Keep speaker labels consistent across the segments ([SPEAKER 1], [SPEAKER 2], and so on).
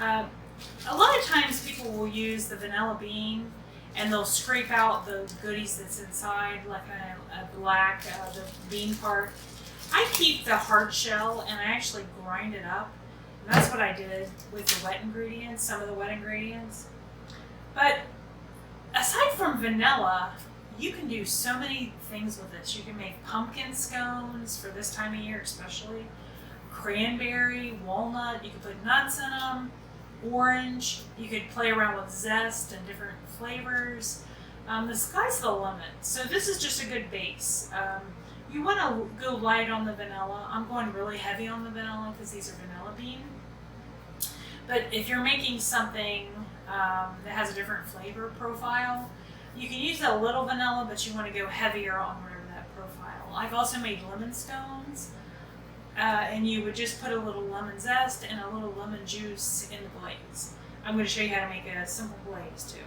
[SPEAKER 1] A lot of times people will use the vanilla bean and they'll scrape out the goodies that's inside, like a black, the bean part. I keep the hard shell and I actually grind it up. And that's what I did with the wet ingredients, some of the wet ingredients. But aside from vanilla, you can do so many things with this. You can make pumpkin scones for this time of year especially, cranberry, walnut, you can put nuts in them, orange, you could play around with zest and different flavors. The sky's the limit. So this is just a good base. You want to go light on the vanilla. I'm going really heavy on the vanilla because these are vanilla bean. But if you're making something that has a different flavor profile, you can use a little vanilla, but you want to go heavier on whatever that profile. I've also made lemon scones, and you would just put a little lemon zest and a little lemon juice in the glaze. I'm going to show you how to make a simple glaze too.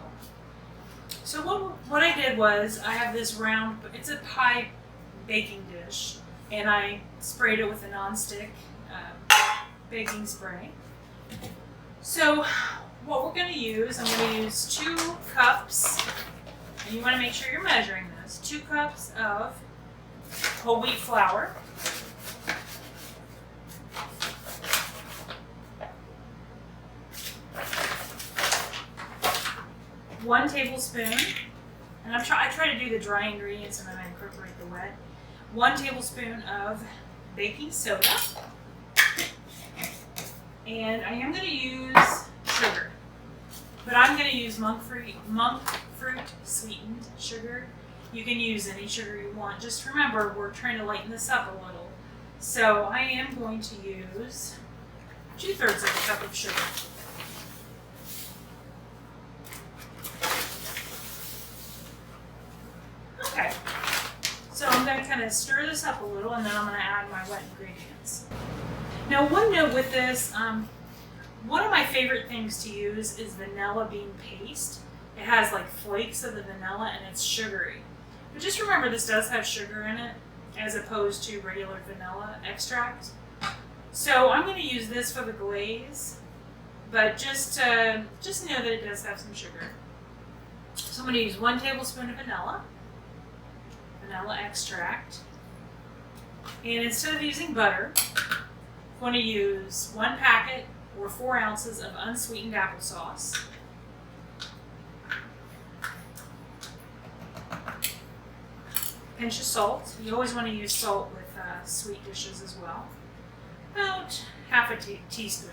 [SPEAKER 1] So what I did was, I have this round, it's a pie baking dish, and I sprayed it with a non-stick baking spray. So what we're going to use, I'm going to use 2 cups, and you want to make sure you're measuring this, 2 cups of whole wheat flour, 1 tablespoon, and I try to do the dry ingredients and then I incorporate the wet. 1 tablespoon of baking soda, and I am going to use sugar, but I'm going to use monk fruit sweetened sugar. You can use any sugar you want. Just remember, we're trying to lighten this up a little. So I am going to use 2/3 of a cup of sugar. Okay, so I'm going to kind of stir this up a little, and then I'm going to add my wet ingredients. Now, one note with this, one of my favorite things to use is vanilla bean paste. It has like flakes of the vanilla and it's sugary. But just remember, this does have sugar in it as opposed to regular vanilla extract. So I'm going to use this for the glaze, but just know that it does have some sugar. So I'm going to use 1 tablespoon of vanilla extract, and instead of using butter, I'm going to use 1 packet or 4 ounces of unsweetened applesauce, pinch of salt. You always want to use salt with sweet dishes as well. About half a teaspoon.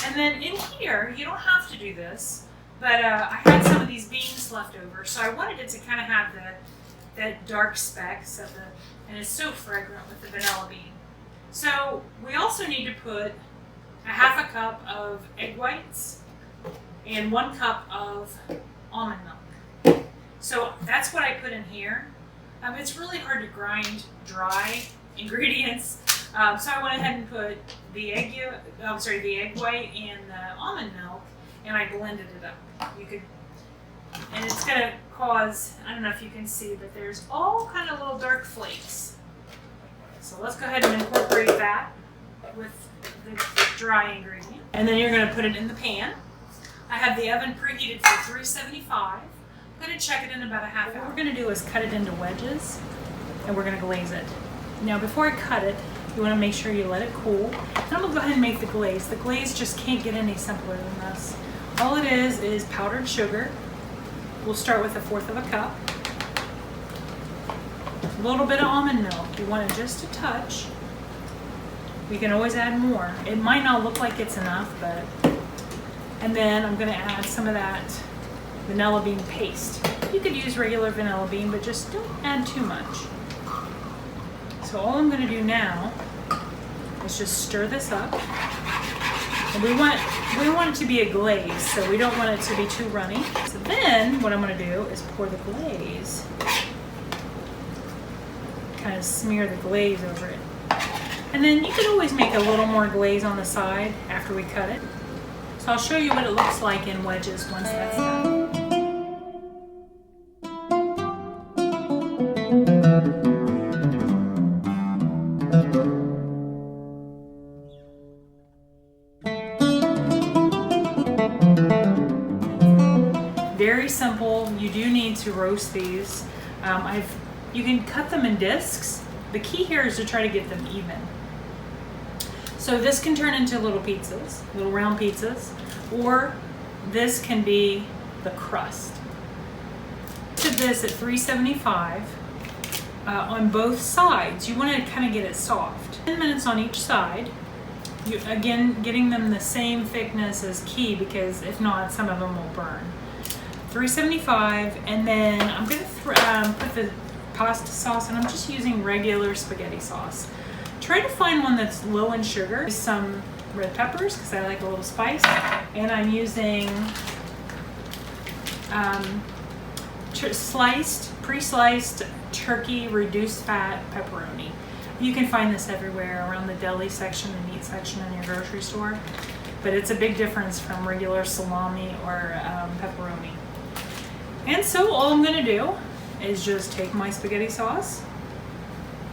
[SPEAKER 1] And then in here, you don't have to do this, but I had some of these beans left over, so I wanted it to kind of have that dark specks of and it's so fragrant with the vanilla bean. So we also need to put a half a cup of egg whites and 1 cup of almond milk. So that's what I put in here. It's really hard to grind dry ingredients, so I went ahead and put the egg white and the almond milk, and I blended it up. And it's going to cause, I don't know if you can see, but there's all kind of little dark flakes. So let's go ahead and incorporate that with the dry ingredient. And then you're going to put it in the pan. I have the oven preheated for 375. I'm going to check it in about a half hour. What we're going to do is cut it into wedges, and we're going to glaze it. Now before I cut it, you want to make sure you let it cool. And I'm going to go ahead and make the glaze. The glaze just can't get any simpler than this. All it is powdered sugar. We'll start with 1/4 of a cup. A little bit of almond milk. You want it just a touch. We can always add more. It might not look like it's enough, but... And then I'm going to add some of that vanilla bean paste. You could use regular vanilla bean, but just don't add too much. So all I'm going to do now is just stir this up. And we want it to be a glaze, so we don't want it to be too runny. So then what I'm going to do is pour the glaze, kind of smear the glaze over it. And then you could always make a little more glaze on the side after we cut it. So I'll show you what it looks like in wedges once that's done. very simple. You do need to roast these. You can cut them in discs. The key here is to try to get them even. So this can turn into little pizzas, little round pizzas, or this can be the crust. To this at 375 on both sides. You want to kind of get it soft. 10 minutes on each side. Again, getting them the same thickness is key, because if not, some of them will burn. 375, and then I'm going to put the pasta sauce, and I'm just using regular spaghetti sauce. Try to find one that's low in sugar. Some red peppers, because I like a little spice, and I'm using pre-sliced turkey reduced fat pepperoni. You can find this everywhere around the deli section and meat section in your grocery store, but it's a big difference from regular salami or pepperoni. And so all I'm going to do is just take my spaghetti sauce,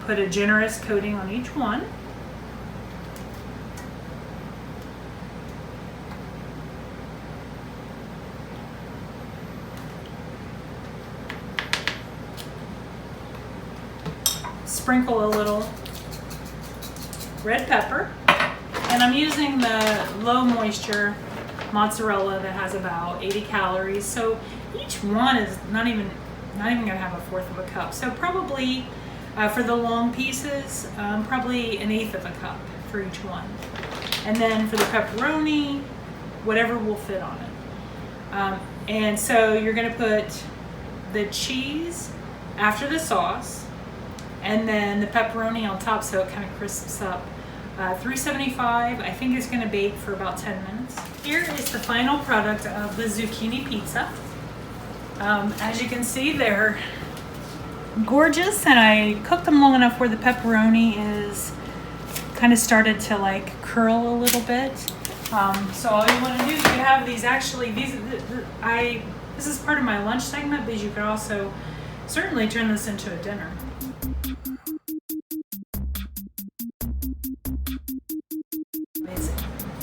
[SPEAKER 1] put a generous coating on each one, sprinkle a little red pepper, and I'm using the low moisture mozzarella that has about 80 calories. So each one is not even gonna have a fourth of a cup. So probably for the long pieces, probably an eighth of a cup for each one. And then for the pepperoni, whatever will fit on it. And so you're gonna put the cheese after the sauce, and then the pepperoni on top so it kind of crisps up. 375, I think it's gonna bake for about 10 minutes. Here is the final product of the zucchini pizza. As you can see, they're gorgeous, and I cooked them long enough where the pepperoni is kind of started to like curl a little bit. So all you want to do, you have these actually, this is part of my lunch segment, but you could also certainly turn this into a dinner. It's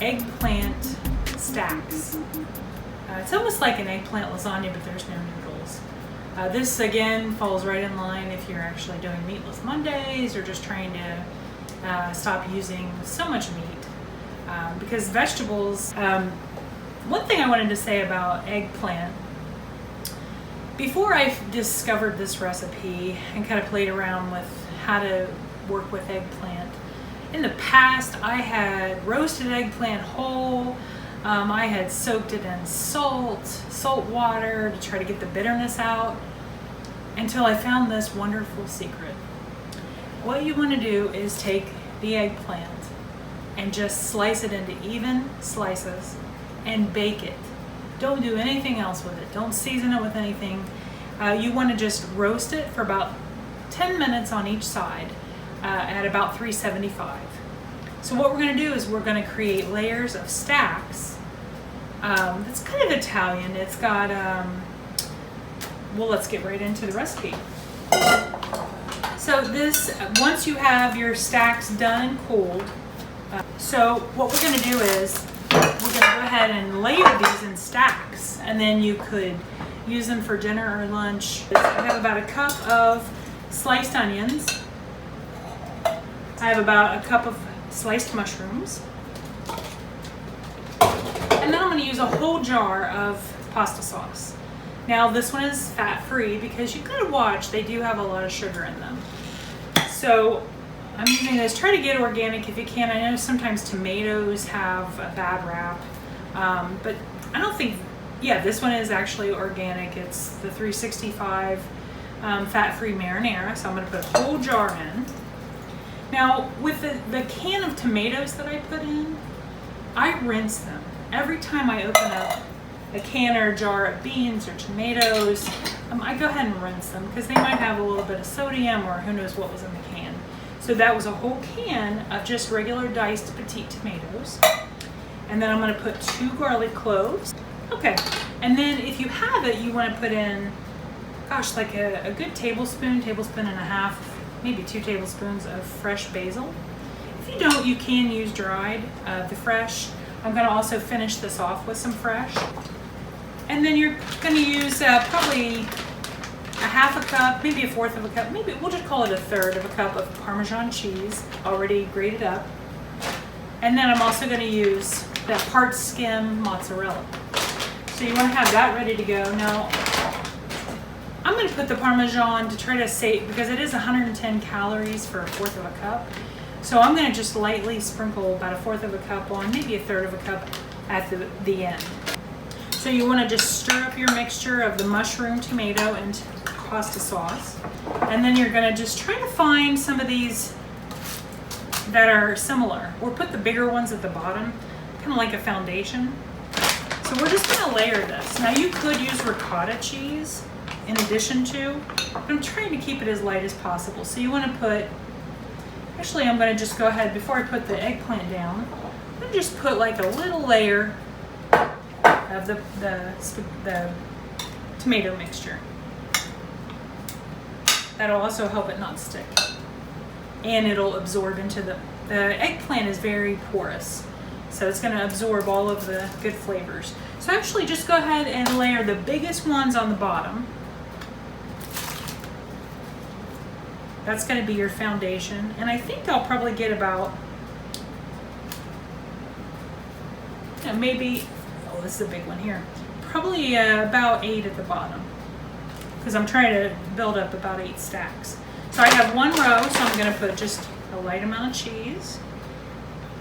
[SPEAKER 1] eggplant stacks. It's almost like an eggplant lasagna, but there's no noodles. This again falls right in line if you're actually doing meatless Mondays or just trying to stop using so much meat. Because vegetables, one thing I wanted to say about eggplant, before I discovered this recipe and kind of played around with how to work with eggplant, in the past I had roasted eggplant whole. I had soaked it in salt water to try to get the bitterness out, until I found this wonderful secret. What you want to do is take the eggplant and just slice it into even slices and bake it. Don't do anything else with it. Don't season it with anything. You want to just roast it for about 10 minutes on each side at about 375. So what we're going to do is we're going to create layers of stacks. It's kind of Italian. It's got, well, let's get right into the recipe. So this, once you have your stacks done and cooled, so what we're going to do is we're going to go ahead and layer these in stacks, and then you could use them for dinner or lunch. I have about a cup of sliced onions. I have about a cup of sliced mushrooms. And then I'm going to use a whole jar of pasta sauce. Now this one is fat-free because you've got to watch, they do have a lot of sugar in them. So I'm using this. Try to get organic if you can. I know sometimes tomatoes have a bad rap, but I don't think, yeah, this one is actually organic. It's the 365 fat-free marinara, so I'm going to put a whole jar in. Now with the can of tomatoes that I put in, I rinse them. Every time I open up a can or a jar of beans or tomatoes, I go ahead and rinse them because they might have a little bit of sodium or who knows what was in the can. So that was a whole can of just regular diced petite tomatoes. And then I'm going to put 2 garlic cloves. Okay, and then if you have it, you want to put in, gosh, like a good tablespoon and a half, maybe 2 tablespoons of fresh basil. If you don't, you can use dried, the fresh. I'm going to also finish this off with some fresh. And then you're going to use probably a half a cup, maybe a fourth of a cup, maybe we'll just call it a third of a cup of Parmesan cheese, already grated up. And then I'm also going to use that part skim mozzarella. So you want to have that ready to go. Now, I'm going to put the Parmesan to try to save, because it is 110 calories for a fourth of a cup. So I'm going to just lightly sprinkle about a fourth of a cup on, maybe a third of a cup at the end. So you want to just stir up your mixture of the mushroom, tomato, and pasta sauce. And then you're going to just try to find some of these that are similar. Or put the bigger ones at the bottom, kind of like a foundation. So we're just going to layer this. Now you could use ricotta cheese in addition to, but I'm trying to keep it as light as possible. So you want to put, actually I'm going to just go ahead, before I put the eggplant down, I'm going to just put like a little layer of the tomato mixture. That'll also help it not stick. And it'll absorb into the eggplant is very porous. So it's going to absorb all of the good flavors. So actually just go ahead and layer the biggest ones on the bottom. That's going to be your foundation. And I think I'll probably get about, maybe, oh, this is a big one here. Probably about 8 at the bottom. Because I'm trying to build up about 8 stacks. So I have one row, so I'm going to put just a light amount of cheese.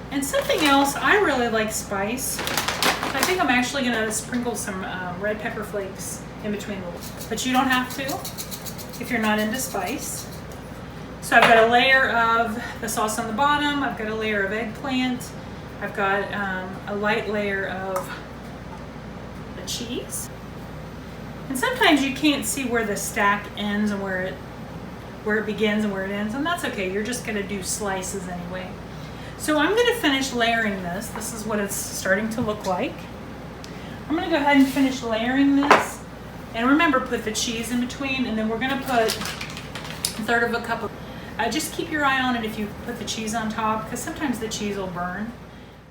[SPEAKER 1] And something else, I really like spice. I think I'm actually going to sprinkle some red pepper flakes in between those. But you don't have to if you're not into spice. So I've got a layer of the sauce on the bottom. I've got a layer of eggplant. I've got a light layer of the cheese. And sometimes you can't see where the stack ends and where it begins and where it ends. And that's okay. You're just going to do slices anyway. So I'm going to finish layering this. This is what it's starting to look like. I'm going to go ahead and finish layering this. And remember, put the cheese in between. And then we're going to put a third of a cup of... just keep your eye on it if you put the cheese on top, because sometimes the cheese will burn.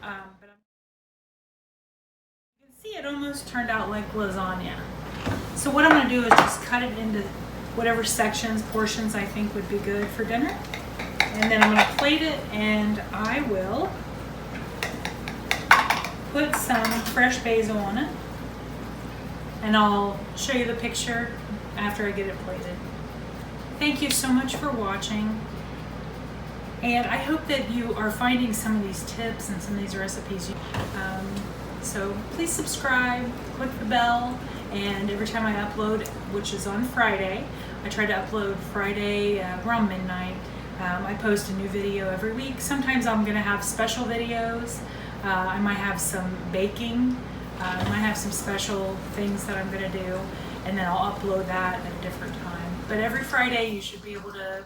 [SPEAKER 1] But you can see it almost turned out like lasagna. So what I'm going to do is just cut it into whatever sections, portions I think would be good for dinner. And then I'm going to plate it, and I will put some fresh basil on it. And I'll show you the picture after I get it plated. Thank you so much for watching. And I hope that you are finding some of these tips and some of these recipes. So please subscribe, click the bell, and every time I upload, which is on Friday, I try to upload Friday around midnight. I post a new video every week. Sometimes I'm going to have special videos. I might have some baking. I might have some special things that I'm going to do, and then I'll upload that at a different time. But every Friday you should be able to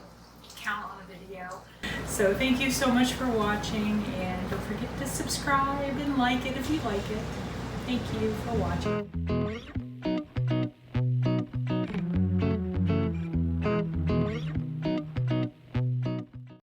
[SPEAKER 1] count on a video. So thank you so much for watching, and don't forget to subscribe and like it if you like it. Thank you for watching.